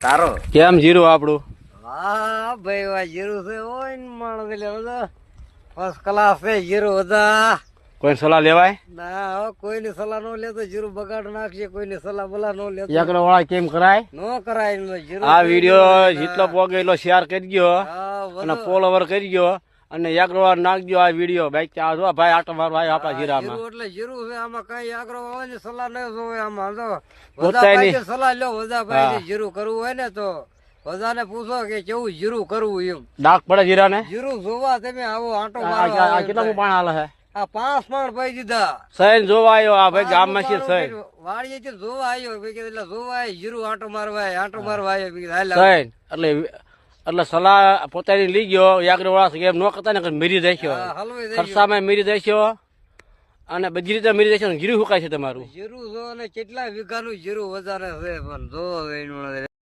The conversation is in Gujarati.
તારો કેમ જીરું આપણું? હા ભાઈ વા જીરું છે હોય ને માણસ એટલે બધા ફર્સ્ટ ક્લાસ છે જીરું બધા. કોઈ સલાહ લેવાય? ના હો, કોઈની સલાહ નો લેતો જીરું બગાડ નાખશે, કોઈની સલાહ બલા નો લેતો એકડો વાળા કેમ કરાય? નો કરાય એમ જીરું. આ વિડીયો જેટલો પોગે એટલો શેર કરી ગયો હા, અને બધું. ફોલોવર કરી ગયો અને એકડો વાર નાખજો આ વિડીયો. બાઈક આ જો ભાઈ આટો મારવા આવ્યો આપણા જીરામાં. જીરું એટલે જીરું છે, આમાં કઈ આગ્રહ આવે ને સલાહ ન જોવે આમાં. તો પોતાની- બધા સલાહ લો, બધા ભાઈ જીરું કરવું હોય ને તો બધાને પૂછો કે કેવું જીરું કરવું એમ. ડાક પડે જીરાને? જીરું જોવા તમે આવો આંટો આ મારવા કેટલાનું પાણી હાલે છે? આ 5 પણ પાઈ દીધા. સૈન જોવા આવ્યો આ ભાઈ ગામમાં છે સૈન. વાડીએ થી જોવા આવ્યો એટલે જોવા આવ્યો જીરું આંટો મારવા આવ્યો. સૈન એટલે સલાહ પોતાની લઈ ગયો. એકડો વાળા એમ ન કરતા ને મેરી દેખ્યો, ખર્ચામાં મેરી દેખ્યો અને બધી રીતે મેરી દેખ્યો. જીરું સુકાય છે તમારું. જીરું જો ને કેટલા વીઘાનું જીરું વધારે છે પણ જો